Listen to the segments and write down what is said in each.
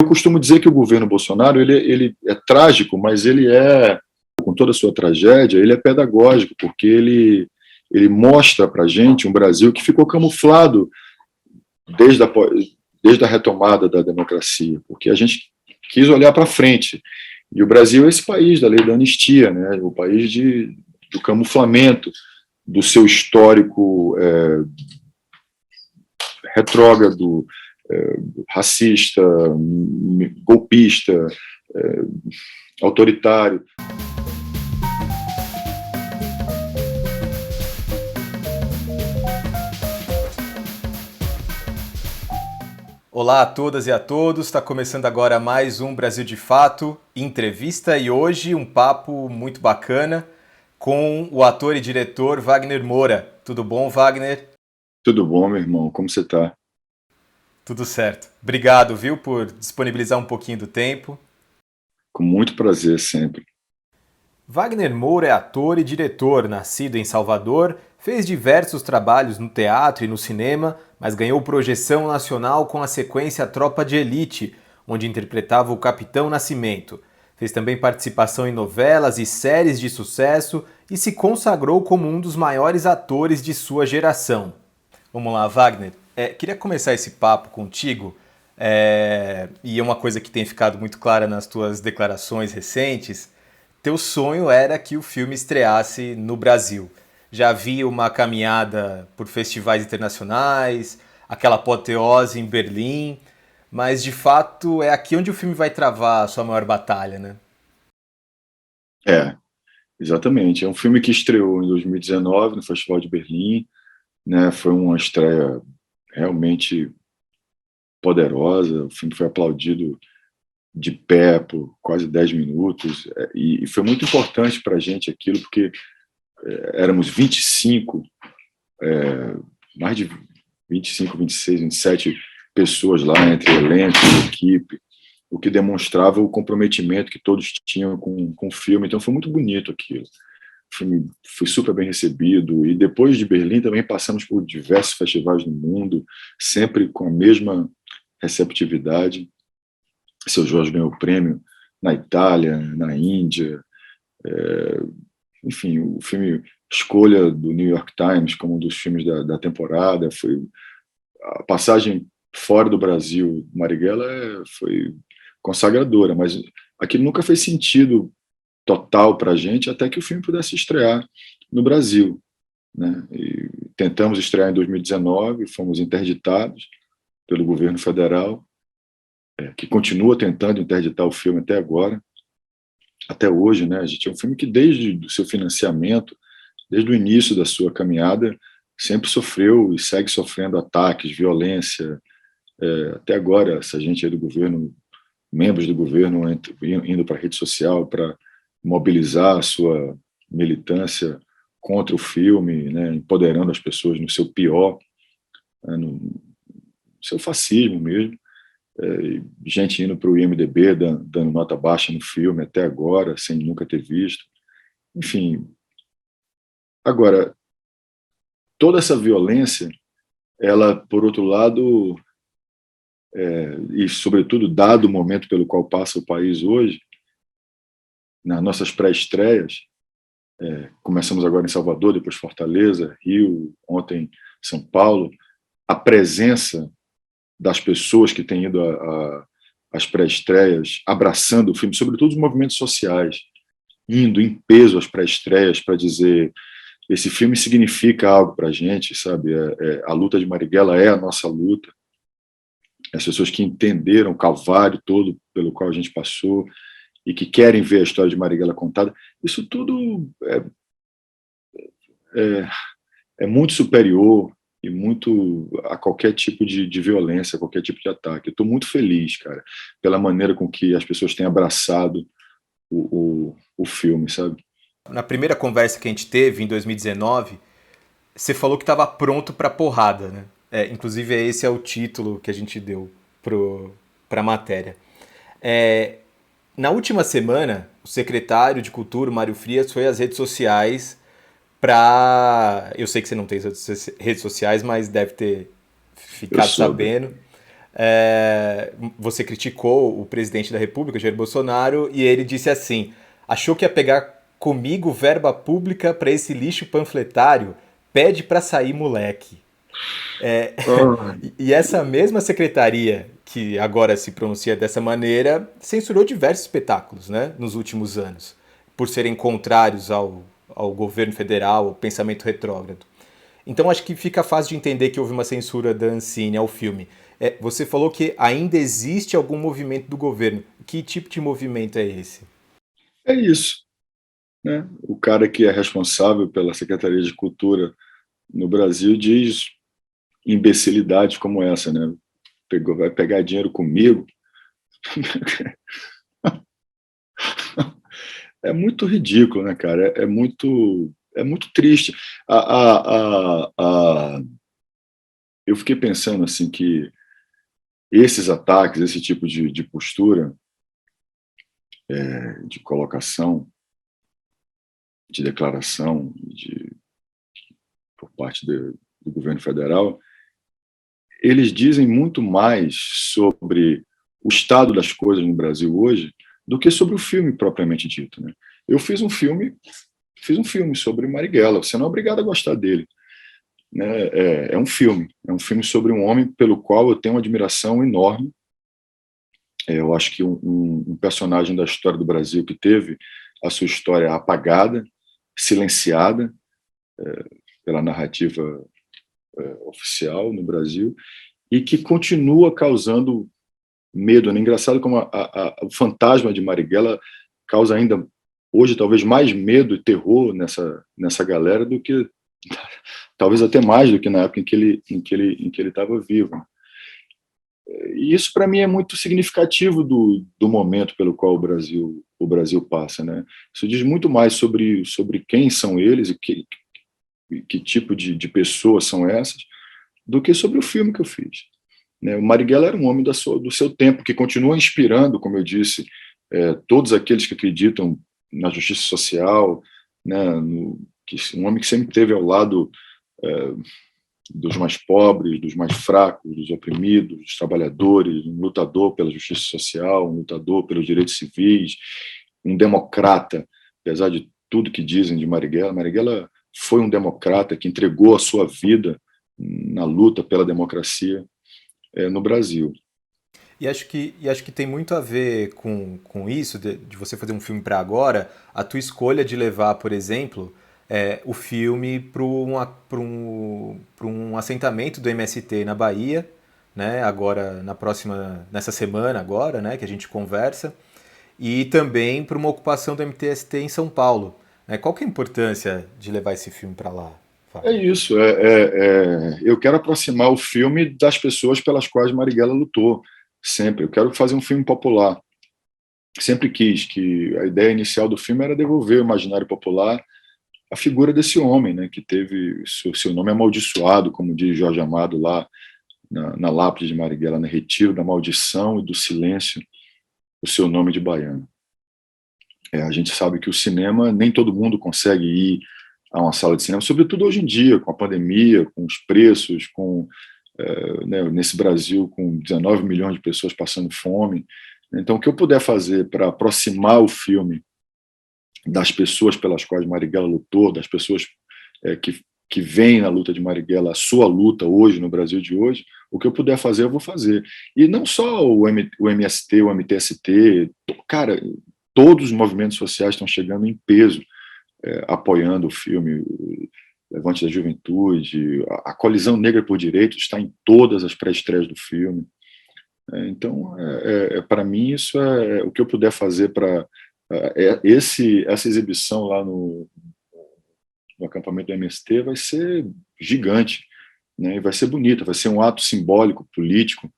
Eu costumo dizer que o governo Bolsonaro ele é trágico, mas ele é, com toda a sua tragédia, ele é pedagógico, porque ele mostra para a gente um Brasil que ficou camuflado desde a, desde a retomada da democracia, porque a gente quis olhar para frente. E o Brasil é esse país da lei da anistia, né? O país do camuflamento do seu histórico retrógrado, racista, golpista, autoritário. Olá a todas e a todos, está começando agora mais um Brasil de Fato, entrevista, e hoje um papo muito bacana com o ator e diretor Wagner Moura. Tudo bom, Wagner? Tudo bom, meu irmão, como você está? Tudo certo. Obrigado, viu, por disponibilizar um pouquinho do tempo. Com muito prazer, sempre. Wagner Moura é ator e diretor, nascido em Salvador, fez diversos trabalhos no teatro e no cinema, mas ganhou projeção nacional com a sequência Tropa de Elite, onde interpretava o Capitão Nascimento. Fez também participação em novelas e séries de sucesso e se consagrou como um dos maiores atores de sua geração. Vamos lá, Wagner. Queria começar esse papo contigo, e é uma coisa que tem ficado muito clara nas tuas declarações recentes. Teu sonho era que o filme estreasse no Brasil. Já havia uma caminhada por festivais internacionais, aquela apoteose em Berlim, mas de fato é aqui onde o filme vai travar a sua maior batalha, né? Exatamente. É um filme que estreou em 2019 no Festival de Berlim, né? Foi uma estreia realmente poderosa. O filme foi aplaudido de pé por quase 10 minutos, e foi muito importante para a gente aquilo, porque éramos 25, mais de 25, 26, 27 pessoas lá, entre elenco e equipe, o que demonstrava o comprometimento que todos tinham com o filme. Então foi muito bonito aquilo. O filme foi super bem recebido, e depois de Berlim também passamos por diversos festivais no mundo, sempre com a mesma receptividade. Seu Jorge ganhou o prêmio na Itália, na Índia, enfim, o filme escolha do New York Times como um dos filmes da temporada. Foi a passagem fora do Brasil, Marighella, foi consagradora, mas aquilo nunca fez sentido total para a gente até que o filme pudesse estrear no Brasil, né? E tentamos estrear em 2019, fomos interditados pelo governo federal, que continua tentando interditar o filme até agora, até hoje, né? A gente é um filme que desde o seu financiamento, desde o início da sua caminhada, sempre sofreu e segue sofrendo ataques, violência. Até agora, essa gente aí do governo, membros do governo indo para a rede social para mobilizar a sua militância contra o filme, né? Empoderando as pessoas no seu pior, né? No seu fascismo mesmo. Gente indo para o IMDb dando nota baixa no filme até agora, sem nunca ter visto. Enfim, agora, toda essa violência, ela, por outro lado, e sobretudo dado o momento pelo qual passa o país hoje, nas nossas pré-estreias, começamos agora em Salvador, depois Fortaleza, Rio, ontem São Paulo, a presença das pessoas que têm ido às pré-estreias, abraçando o filme, sobretudo os movimentos sociais, indo em peso às pré-estreias para dizer: esse filme significa algo para a gente, sabe? A luta de Marighella é a nossa luta. As pessoas que entenderam o calvário todo pelo qual a gente passou e que querem ver a história de Marighella contada, isso tudo é muito superior e muito a qualquer tipo de violência, a qualquer tipo de ataque. Eu estou muito feliz, cara, pela maneira com que as pessoas têm abraçado o filme, sabe? Na primeira conversa que a gente teve, em 2019, você falou que estava pronto para porrada, né? Inclusive, esse é o título que a gente deu para a matéria. Na última semana, o secretário de Cultura, Mário Frias, foi às redes sociais para... Eu sei que você não tem redes sociais, mas deve ter ficado sabendo. Você criticou o presidente da República, Jair Bolsonaro, e ele disse assim: achou que ia pegar comigo verba pública para esse lixo panfletário? Pede para sair, moleque. É, Ah, e essa mesma secretaria, que agora se pronuncia dessa maneira, censurou diversos espetáculos, né, nos últimos anos, por serem contrários ao governo federal, ao pensamento retrógrado. Então acho que fica fácil de entender que houve uma censura da Ancine ao filme. Você falou que ainda existe algum movimento do governo. Que tipo de movimento é esse? é isso, né? O cara que é responsável pela Secretaria de Cultura no Brasil diz imbecilidades como essa, né? Vai pegar dinheiro comigo. É muito ridículo, né, cara? É muito triste. Eu fiquei pensando assim que esses ataques, esse tipo de postura, de colocação, de declaração por parte do governo federal, eles dizem muito mais sobre o estado das coisas no Brasil hoje do que sobre o filme propriamente dito, né? Eu fiz um filme sobre Marighella. Você não é obrigado a gostar dele, né? É um filme sobre um homem pelo qual eu tenho uma admiração enorme. Eu acho que um personagem da história do Brasil que teve a sua história apagada, silenciada pela narrativa oficial no Brasil e que continua causando medo. É engraçado como o fantasma de Marighella causa ainda hoje talvez mais medo e terror nessa galera do que talvez até mais do que na época em que ele estava vivo. E isso para mim é muito significativo do momento pelo qual o Brasil passa, né? Isso diz muito mais sobre quem são eles e que tipo de pessoas são essas do que sobre o filme que eu fiz, né? O Marighella era um homem do seu tempo, que continua inspirando, como eu disse, todos aqueles que acreditam na justiça social, né? Um homem que sempre esteve ao lado dos mais pobres, dos mais fracos, dos oprimidos, dos trabalhadores, um lutador pela justiça social, um lutador pelos direitos civis, um democrata, apesar de tudo que dizem de Marighella. Marighella foi um democrata que entregou a sua vida na luta pela democracia no Brasil. E acho que tem muito a ver com isso, de você fazer um filme para agora, a tua escolha de levar, por exemplo, o filme para um assentamento do MST na Bahia, né, agora nessa semana agora, né, que a gente conversa, e também para uma ocupação do MTST em São Paulo. Né? Qual que é a importância de levar esse filme para lá, É Wagner? isso. Eu quero aproximar o filme das pessoas pelas quais Marighella lutou, sempre. Eu quero fazer um filme popular. Sempre quis que a ideia inicial do filme era devolver ao imaginário popular a figura desse homem, né, que teve seu nome amaldiçoado, como diz Jorge Amado lá na lápide de Marighella, né, retiro da maldição e do silêncio o seu nome de baiano. A gente sabe que o cinema, nem todo mundo consegue ir a uma sala de cinema, sobretudo hoje em dia, com a pandemia, com os preços, né, nesse Brasil com 19 milhões de pessoas passando fome. Então, o que eu puder fazer para aproximar o filme das pessoas pelas quais Marighella lutou, das pessoas que veem na luta de Marighella a sua luta hoje, no Brasil de hoje, o que eu puder fazer, eu vou fazer. E não só o MST, o MTST, cara, todos os movimentos sociais estão chegando em peso, apoiando o filme, o Levante da Juventude, a Colisão Negra por Direitos está em todas as pré-estreias do filme. Então, para mim, isso é o que eu puder fazer para essa exibição lá no acampamento do MST vai ser gigante, né? E vai ser bonita, vai ser um ato simbólico, político,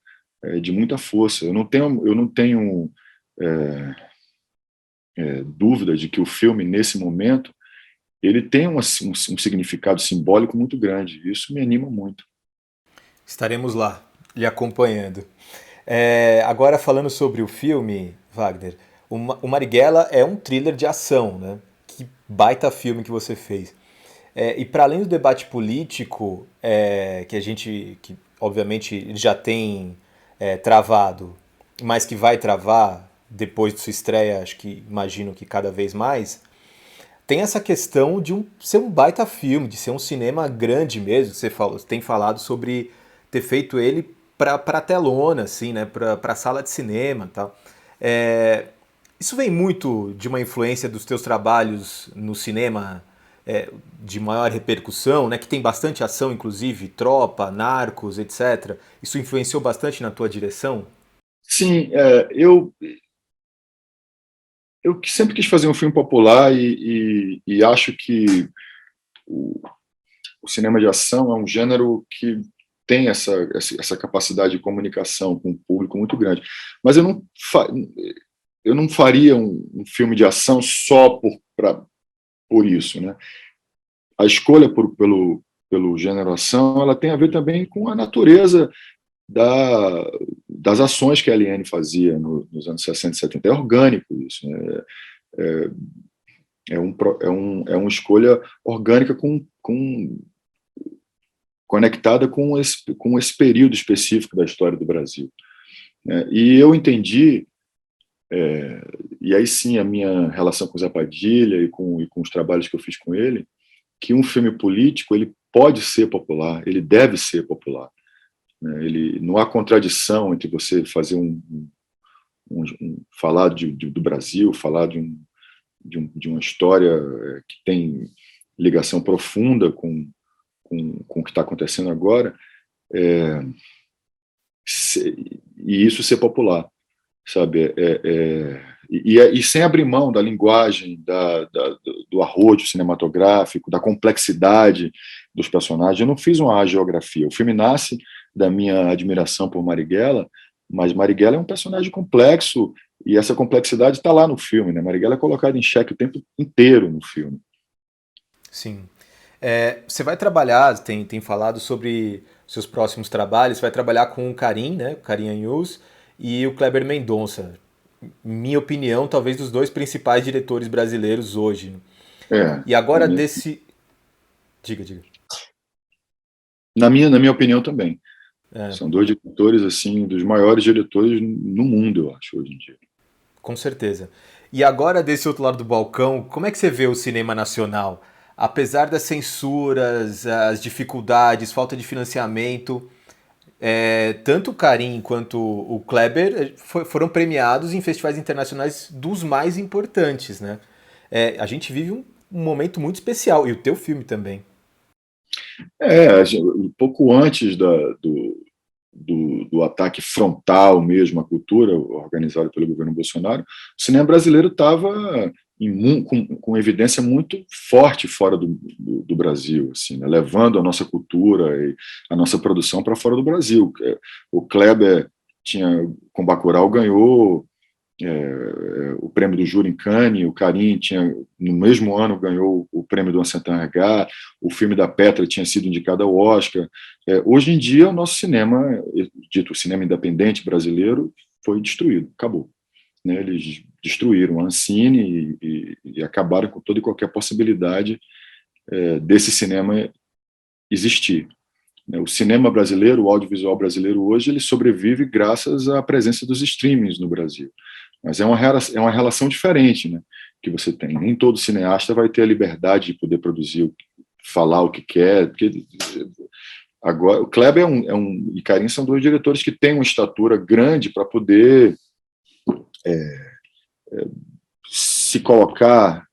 de muita força. Eu não tenho dúvida de que o filme, nesse momento, ele tem um significado simbólico muito grande. Isso me anima muito. Estaremos lá, lhe acompanhando. Agora falando sobre o filme, Wagner, o Marighella é um thriller de ação, né? Que baita filme que você fez. E para além do debate político, que obviamente já tem travado, mas que vai travar depois de sua estreia, acho que imagino que cada vez mais, tem essa questão de ser um baita filme, de ser um cinema grande mesmo. Você tem falado sobre ter feito ele para telona, assim, né, para sala de cinema, e tal. É, isso vem muito de uma influência dos teus trabalhos no cinema de maior repercussão, né, que tem bastante ação, inclusive Tropa, Narcos, etc. Isso influenciou bastante na tua direção? Sim, eu sempre quis fazer um filme popular e acho que o, o cinema de ação é um gênero que tem essa capacidade de comunicação com o público muito grande. Mas eu não faria um filme de ação só por isso, né? A escolha pelo gênero ação, ela tem a ver também com a natureza das ações que a LN fazia nos anos 60 e 70. É orgânico isso, né? É, é uma escolha orgânica conectada com esse período específico da história do Brasil, né? E eu entendi, e aí sim a minha relação com o Zé Padilha e com os trabalhos que eu fiz com ele, que um filme político ele pode ser popular, ele deve ser popular, né? Não há contradição entre você fazer falar do Brasil, falar de uma história que tem ligação profunda com o que está acontecendo agora, é, e isso ser popular, sabe? E sem abrir mão da linguagem, do arrojo cinematográfico, da complexidade dos personagens. Eu não fiz uma geografia. O filme nasce da minha admiração por Marighella, mas Marighella é um personagem complexo e essa complexidade está lá no filme, né? Marighella é colocada em xeque o tempo inteiro no filme. Sim. Você vai trabalhar, tem falado sobre seus próximos trabalhos, você vai trabalhar com o Karim, né? O Karim Ayus e o Kleber Mendonça. Minha opinião, talvez dos dois principais diretores brasileiros hoje. É, E agora desse. Diga, diga. na minha opinião também. São dois diretores, assim, dos maiores diretores no mundo, eu acho, hoje em dia. Com certeza. E agora, desse outro lado do balcão, como é que você vê o cinema nacional? Apesar das censuras, as dificuldades, falta de financiamento, tanto o Karim quanto o Kleber foram premiados em festivais internacionais dos mais importantes, né? A gente vive um momento muito especial, e o teu filme também. Um pouco antes do ataque frontal mesmo à cultura, organizado pelo governo Bolsonaro, o cinema brasileiro estava com evidência muito forte fora do Brasil, assim, né? Levando a nossa cultura e a nossa produção para fora do Brasil. O Kleber com Bacurau ganhou o prêmio do júri em Cannes, o Karim no mesmo ano ganhou o prêmio do Ancentan Regard, o filme da Petra tinha sido indicado ao Oscar. Hoje em dia, o nosso cinema, dito cinema independente brasileiro, foi destruído, acabou, né? Eles destruíram a Ancine e acabaram com toda e qualquer possibilidade desse cinema existir. O cinema brasileiro, o audiovisual brasileiro hoje, ele sobrevive graças à presença dos streamings no Brasil. Mas é uma relação diferente, né, que você tem. Nem todo cineasta vai ter a liberdade de poder produzir, falar o que quer. Porque agora, o Kleber e Karim são dois diretores que têm uma estatura grande para poder se colocar,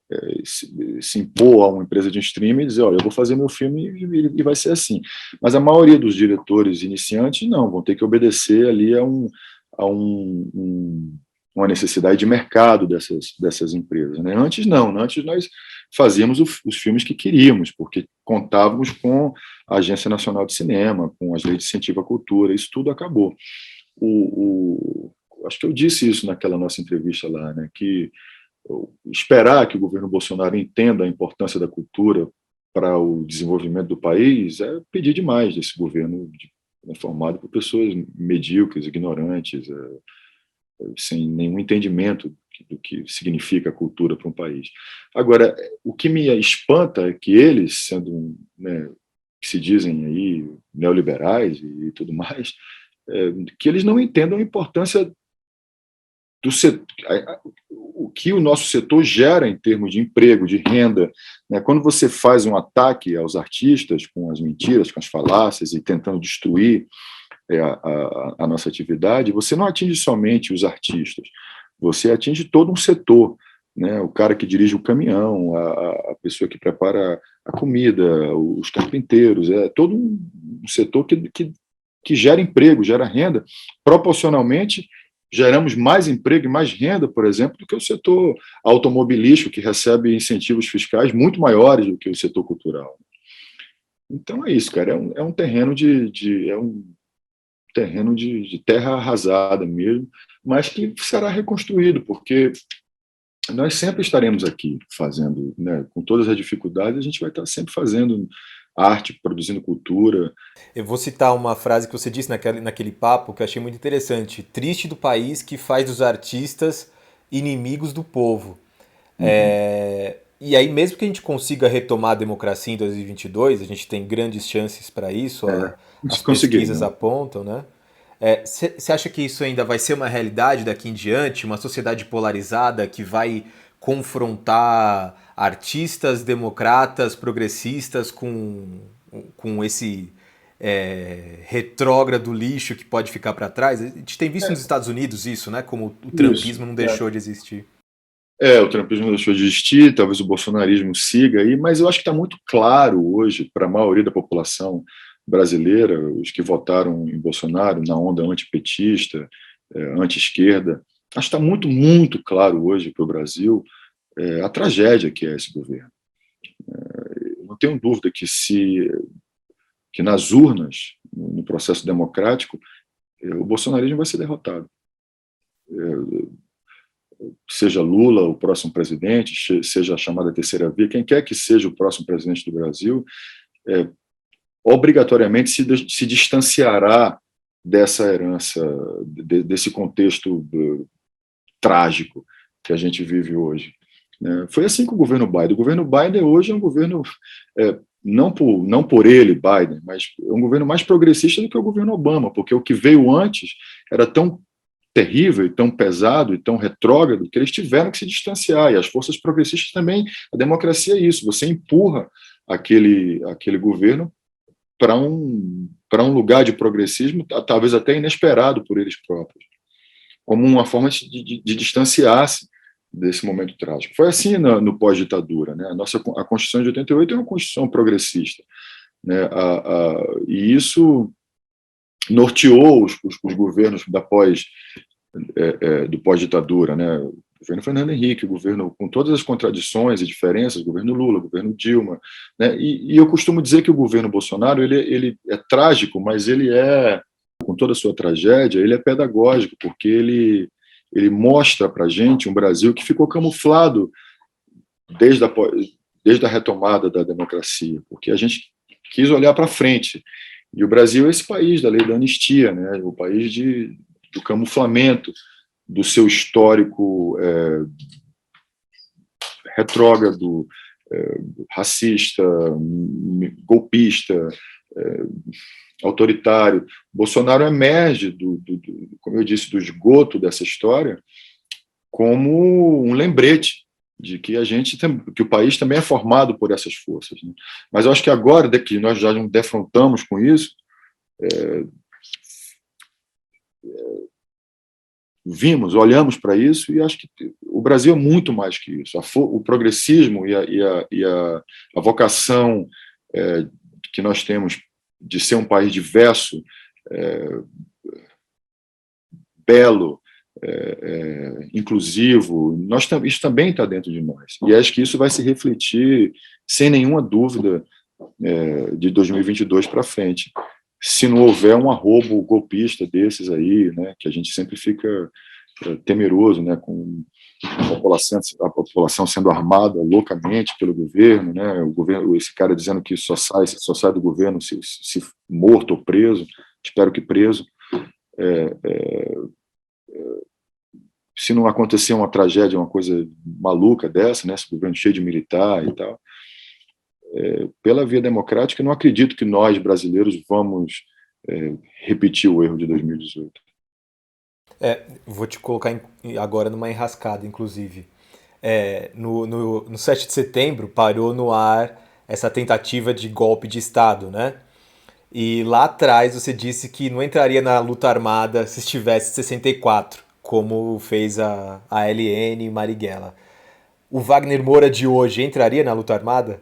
se impor a uma empresa de streaming e dizer, olha, eu vou fazer meu filme e vai ser assim. Mas a maioria dos diretores iniciantes não, vão ter que obedecer ali a uma necessidade de mercado dessas empresas, né? Antes não, antes nós fazíamos os filmes que queríamos, porque contávamos com a Agência Nacional de Cinema, com as leis de incentivo à cultura, isso tudo acabou. Acho que eu disse isso naquela nossa entrevista lá, né, que esperar que o governo Bolsonaro entenda a importância da cultura para o desenvolvimento do país é pedir demais desse governo formado por pessoas medíocres, ignorantes, sem nenhum entendimento do que significa a cultura para um país. Agora, o que me espanta é que eles, sendo, né, que se dizem aí neoliberais e tudo mais, que eles não entendam a importância do setor, o que o nosso setor gera em termos de emprego, de renda, né? Quando você faz um ataque aos artistas com as mentiras, com as falácias e tentando destruir a nossa atividade, você não atinge somente os artistas, você atinge todo um setor, né? O cara que dirige o caminhão, a pessoa que prepara a comida, os carpinteiros, todo um setor que gera emprego, gera renda. Proporcionalmente, geramos mais emprego e mais renda, por exemplo, do que o setor automobilístico, que recebe incentivos fiscais muito maiores do que o setor cultural. Então é isso, cara, é um terreno de terra arrasada mesmo, mas que será reconstruído, porque nós sempre estaremos aqui fazendo, né, com todas as dificuldades, a gente vai estar sempre fazendo arte, produzindo cultura. Eu vou citar uma frase que você disse naquele papo que eu achei muito interessante. Triste do país que faz dos artistas inimigos do povo. Uhum. E aí, mesmo que a gente consiga retomar a democracia em 2022, a gente tem grandes chances para isso, as Consegui, pesquisas né? apontam, né? Você acha que isso ainda vai ser uma realidade daqui em diante? Uma sociedade polarizada que vai confrontar artistas, democratas, progressistas com esse retrógrado lixo que pode ficar para trás? A gente tem visto nos Estados Unidos isso, né? Como o Isso. trumpismo não deixou de existir. O trumpismo deixou de existir, talvez o bolsonarismo siga aí, mas eu acho que está muito claro hoje para a maioria da população brasileira, os que votaram em Bolsonaro na onda antipetista, anti-esquerda, acho que está muito, muito claro hoje para o Brasil a tragédia que é esse governo. Não tenho dúvida que nas urnas, no processo democrático, o bolsonarismo vai ser derrotado. Seja Lula o próximo presidente, seja a chamada terceira via, quem quer que seja o próximo presidente do Brasil, obrigatoriamente se distanciará dessa herança, desse contexto trágico que a gente vive hoje. Foi assim com o governo Biden. O governo Biden hoje é um governo, não por ele, Biden, mas é um governo mais progressista do que o governo Obama, porque o que veio antes era tão terrível e tão pesado e tão retrógrado que eles tiveram que se distanciar, e as forças progressistas também. A democracia é isso, você empurra aquele governo para um lugar de progressismo, talvez até inesperado por eles próprios, como uma forma de distanciar-se desse momento trágico. Foi assim no pós-ditadura, né? A Constituição de 88 é uma Constituição progressista, né? E isso norteou os governos do pós-ditadura, né? O governo Fernando Henrique, o governo com todas as contradições e diferenças, o governo Lula, o governo Dilma, né? E eu costumo dizer que o governo Bolsonaro ele é trágico, mas ele com toda a sua tragédia, ele é pedagógico, porque ele mostra para a gente um Brasil que ficou camuflado desde a retomada da democracia, porque a gente quis olhar para frente. E o Brasil é esse país da lei da anistia, né? O país do camuflamento do seu histórico retrógrado, racista, golpista, autoritário. Bolsonaro emerge, como eu disse, do esgoto dessa história como um lembrete de que que o país também é formado por essas forças, né? Mas eu acho que agora que nós já nos defrontamos com isso, olhamos para isso e acho que o Brasil é muito mais que isso. O progressismo e a vocação que nós temos de ser um país diverso, belo, inclusivo, isso também está dentro de nós. E acho que isso vai se refletir, sem nenhuma dúvida, de 2022 para frente, se não houver um arrobo golpista desses aí, né, que a gente sempre fica temeroso, né, com a população sendo armada loucamente pelo governo, né, esse cara dizendo que só sai do governo se morto ou preso, espero que preso. Se não acontecer uma tragédia, uma coisa maluca dessa, né, esse governo cheio de militar e tal, pela via democrática, eu não acredito que nós, brasileiros, vamos repetir o erro de 2018. Vou te colocar agora numa enrascada, inclusive. No 7 de setembro parou no ar essa tentativa de golpe de Estado, né? E lá atrás você disse que não entraria na luta armada se estivesse 64, como fez a LN e Marighella. O Wagner Moura de hoje entraria na luta armada?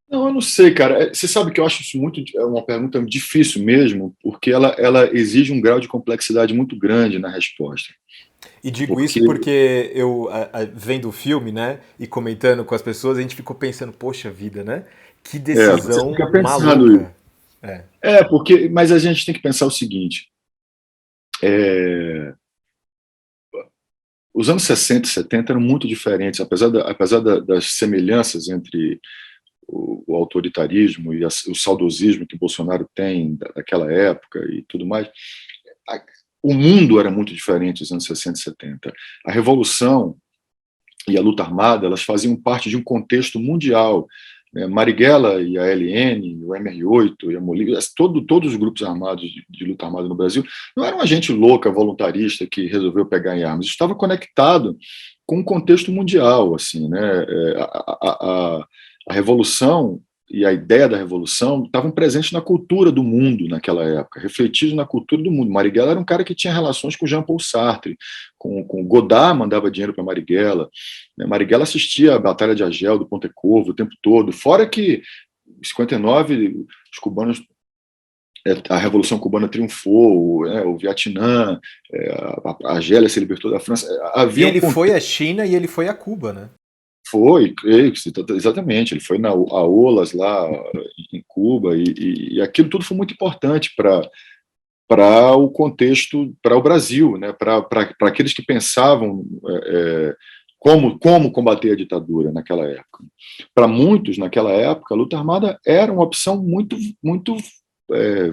Não, eu não sei, cara. Você sabe que eu acho isso é uma pergunta difícil mesmo, porque ela exige um grau de complexidade muito grande na resposta. E digo Porque isso porque eu, vendo o filme, né, e comentando com as pessoas, a gente ficou pensando, poxa vida, né? Que você decisão fica pensando isso. maluca. É. Mas a gente tem que pensar o seguinte: é, os anos 60 e 70 eram muito diferentes, apesar das semelhanças entre o autoritarismo e o saudosismo que Bolsonaro tem daquela época e tudo mais. O mundo era muito diferente nos anos 60 e 70. A revolução e a luta armada, elas faziam parte de um contexto mundial. Marighella e a LN, o MR8 e a Molívia, todos os grupos armados de luta armada no Brasil, não eram uma gente louca, voluntarista, que resolveu pegar em armas. Estava conectado com um contexto mundial. Assim, né? A revolução e a ideia da revolução estavam presentes na cultura do mundo naquela época, refletidos na cultura do mundo. Marighella era um cara que tinha relações com Jean-Paul Sartre, com Godard mandava dinheiro para Marighella. Marighella assistia a Batalha de Argel, do Pontecorvo, o tempo todo. Fora que, em 59, os cubanos, a Revolução Cubana triunfou, o Vietnã, a Argélia se libertou da França. E Havia um ele foi contexto. à China e ele foi a Cuba, né? Foi, exatamente. Ele foi a OLAS lá em Cuba, e aquilo tudo foi muito importante para o contexto, para o Brasil, né? Para aqueles que pensavam como combater a ditadura naquela época. Para muitos, naquela época, a luta armada era uma opção muito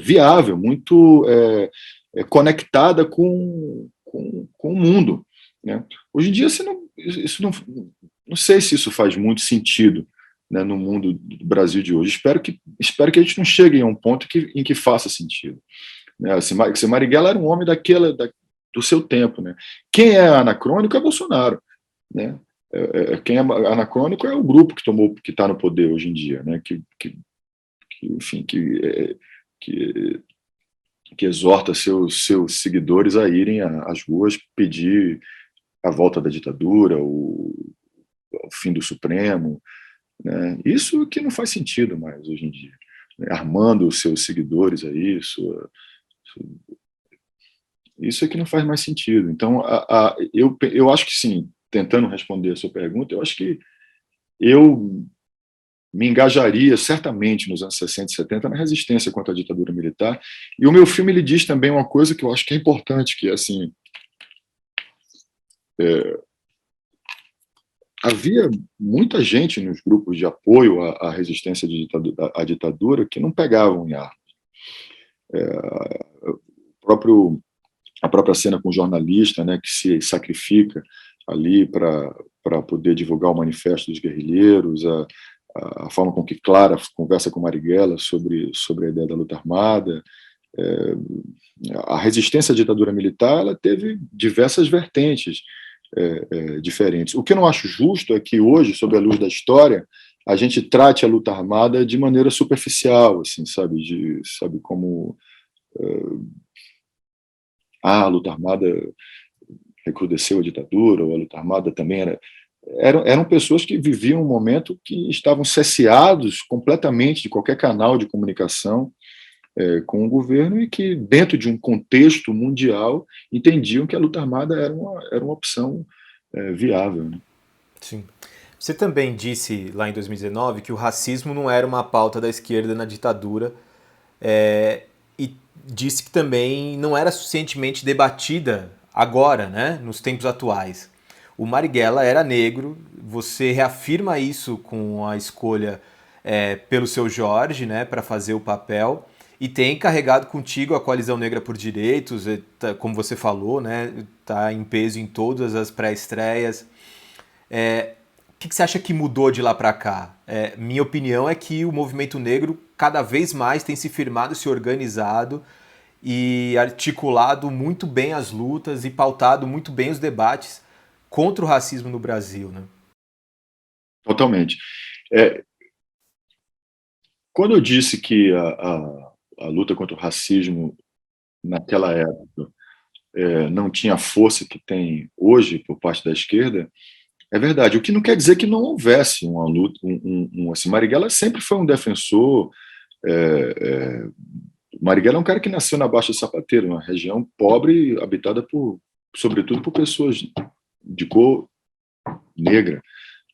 viável, muito conectada com o mundo. Né? Hoje em dia, isso não sei se isso faz muito sentido, né, no mundo do Brasil de hoje. Espero que a gente não chegue a um ponto em que faça sentido. Né? Se Marighella era um homem do seu tempo. Né? Quem é anacrônico é Bolsonaro. Né? Quem é anacrônico é o grupo que está no poder hoje em dia, né? Enfim, que exorta seus seguidores a irem às ruas pedir a volta da ditadura, o fim do Supremo. Né? Isso que não faz sentido mais hoje em dia. Né? Armando os seus seguidores a isso é que não faz mais sentido. Então, eu acho que sim, tentando responder a sua pergunta, eu acho que eu me engajaria certamente nos anos 60 e 70 na resistência contra a ditadura militar. E o meu filme ele diz também uma coisa que eu acho que é importante, que é assim, havia muita gente nos grupos de apoio à resistência à ditadura que não pegavam em armas. A própria cena com o jornalista, né, que se sacrifica ali para poder divulgar o manifesto dos guerrilheiros, a forma com que Clara conversa com Marighella sobre a ideia da luta armada. A resistência à ditadura militar ela teve diversas vertentes diferentes. O que eu não acho justo é que hoje, sob a luz da história, a gente trate a luta armada de maneira superficial, assim, sabe como a luta armada recrudesceu a ditadura, ou a luta armada também eram pessoas que viviam um momento que estavam cesseados completamente de qualquer canal de comunicação com o governo e que, dentro de um contexto mundial, entendiam que a luta armada era uma opção viável. Né? Sim. Você também disse lá em 2019 que o racismo não era uma pauta da esquerda na ditadura e disse que também não era suficientemente debatida agora, né, nos tempos atuais. O Marighella era negro, você reafirma isso com a escolha pelo seu Jorge, né, para fazer o papel, e tem carregado contigo a Coalizão Negra por Direitos, como você falou, né, tá em peso em todas as pré-estreias. O que você acha que mudou de lá para cá? Minha opinião é que o movimento negro cada vez mais tem se firmado, se organizado e articulado muito bem as lutas e pautado muito bem os debates contra o racismo no Brasil, né? Totalmente. É, quando eu disse que a luta contra o racismo naquela época não tinha a força que tem hoje por parte da esquerda, é verdade. O que não quer dizer que não houvesse uma luta. Assim, Marighella sempre foi um defensor. É, é, Marighella é um cara que nasceu na Baixa do Sapateiro, uma região pobre, habitada sobretudo por pessoas de cor negra,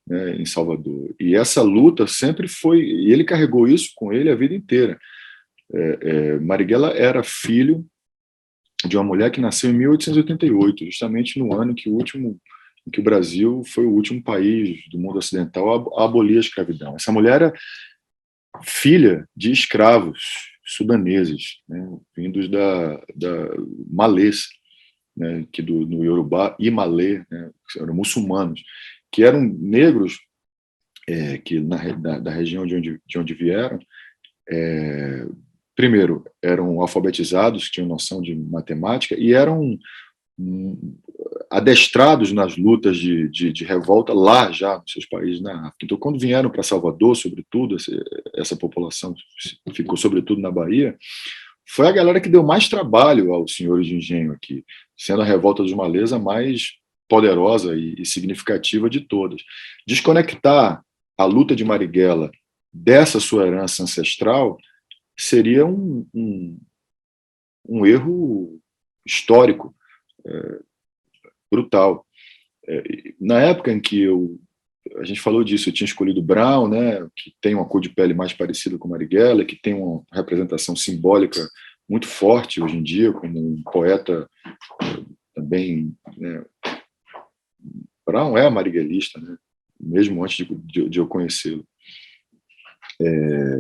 né, em Salvador. E essa luta sempre foi. E ele carregou isso com ele a vida inteira. Marighella era filho de uma mulher que nasceu em 1888, justamente no ano em que o Brasil foi o último país do mundo ocidental a abolir a escravidão. Essa mulher era filha de escravos sudaneses, né, vindos da malês, né, que no Yorubá e malê, né, que eram muçulmanos, que eram negros que da região de onde vieram, primeiro, eram alfabetizados, tinham noção de matemática e eram adestrados nas lutas de revolta lá já nos seus países na África. Então, quando vieram para Salvador, sobretudo, essa população ficou sobretudo na Bahia, foi a galera que deu mais trabalho aos senhores de engenho aqui, sendo a revolta dos malês a mais poderosa e significativa de todas. Desconectar a luta de Marighella dessa sua herança ancestral seria um erro histórico brutal. Na época em que a gente falou disso, eu tinha escolhido Brown, né, que tem uma cor de pele mais parecida com Marighella, que tem uma representação simbólica muito forte hoje em dia, como um poeta também, né. Brown é marighellista, né, mesmo antes de eu conhecê-lo.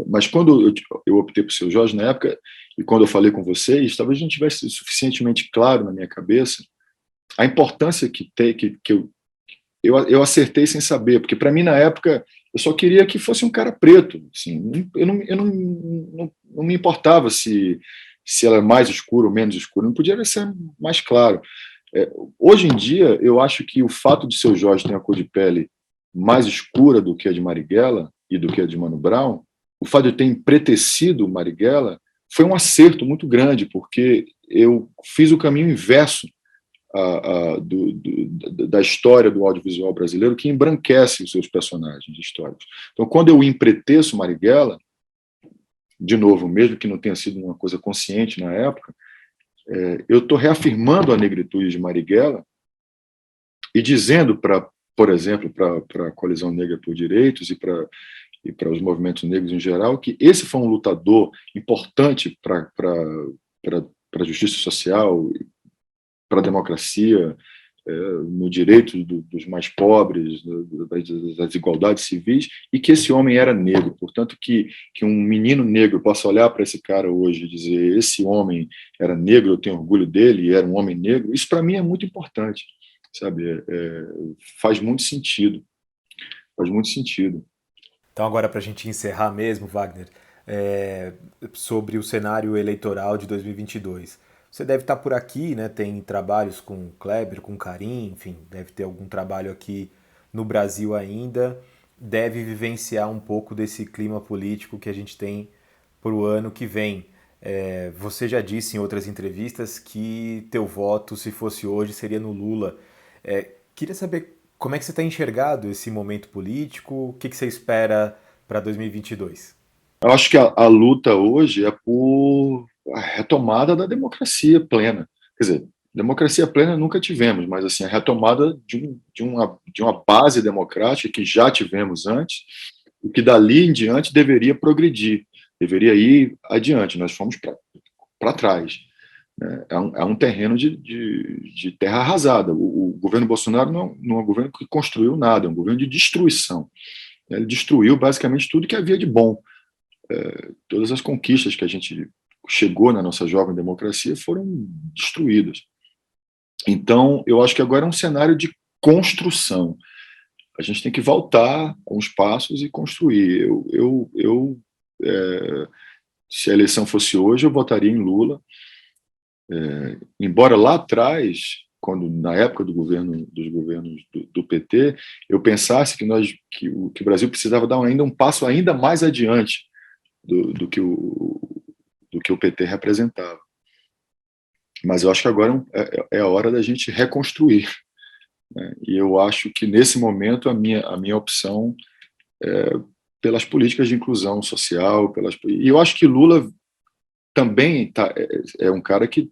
Mas quando eu optei por Seu Jorge na época, e quando eu falei com vocês, talvez não tivesse suficientemente claro na minha cabeça a importância que tem, que eu acertei sem saber, porque para mim na época eu só queria que fosse um cara preto, assim, eu não me importava se ela é mais escura ou menos escura, não podia ser mais claro. Hoje em dia eu acho que o fato de Seu Jorge ter uma cor de pele mais escura do que a de Marighella e do que a de Mano Brown, o fato de eu ter empretecido Marighella foi um acerto muito grande, porque eu fiz o caminho inverso da história do audiovisual brasileiro, que embranquece os seus personagens históricos. Então, quando eu empreteço Marighella, de novo, mesmo que não tenha sido uma coisa consciente na época, eu estou reafirmando a negritude de Marighella e dizendo, por exemplo, para a Coalizão Negra por Direitos e para os movimentos negros em geral, que esse foi um lutador importante para a justiça social, para a democracia, no direito dos mais pobres, das desigualdades civis, e que esse homem era negro. Portanto, que um menino negro possa olhar para esse cara hoje e dizer: esse homem era negro, eu tenho orgulho dele, e era um homem negro, isso para mim é muito importante, sabe? Faz muito sentido. Faz muito sentido. Então, agora, para a gente encerrar mesmo, Wagner, sobre o cenário eleitoral de 2022. Você deve estar por aqui, né? Tem trabalhos com o Kleber, com o Karim, enfim, deve ter algum trabalho aqui no Brasil ainda. Deve vivenciar um pouco desse clima político que a gente tem para o ano que vem. Você já disse em outras entrevistas que teu voto, se fosse hoje, seria no Lula. Queria saber como é que você está enxergado esse momento político, o que você espera para 2022? Eu acho que a luta hoje é por a retomada da democracia plena. Quer dizer, democracia plena nunca tivemos, mas assim, a retomada de uma base democrática que já tivemos antes e que dali em diante deveria progredir, deveria ir adiante. Nós fomos para trás. Né? É um terreno de terra arrasada. O governo Bolsonaro não é um governo que construiu nada, é um governo de destruição. Ele destruiu basicamente tudo que havia de bom. Todas as conquistas que a gente chegou na nossa jovem democracia foram destruídas. Então, eu acho que agora é um cenário de construção. A gente tem que voltar com os passos e construir. Se a eleição fosse hoje, eu votaria em Lula. Embora lá atrás, na época dos governos do PT, eu pensasse que o Brasil precisava dar ainda um passo ainda mais adiante do que o PT representava. Mas eu acho que agora é a hora da gente reconstruir, né? E eu acho que, nesse momento, a minha opção é pelas políticas de inclusão social. E eu acho que Lula também é um cara que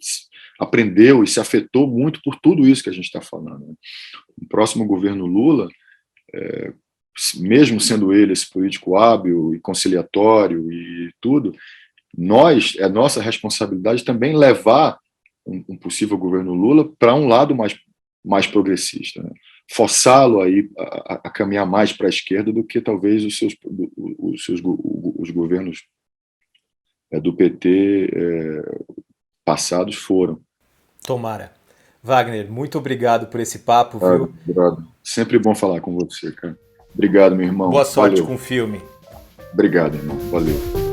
aprendeu e se afetou muito por tudo isso que a gente está falando, né? O próximo governo Lula, mesmo sendo ele esse político hábil e conciliatório e tudo, é nossa responsabilidade também levar um possível governo Lula para um lado mais progressista, né? Forçá-lo aí a caminhar mais para a esquerda do que talvez os governos do PT passados foram. Tomara. Wagner, muito obrigado por esse papo, viu? Sempre bom falar com você, cara. Obrigado, meu irmão. Boa sorte Valeu. com o filme. Obrigado, irmão. Valeu.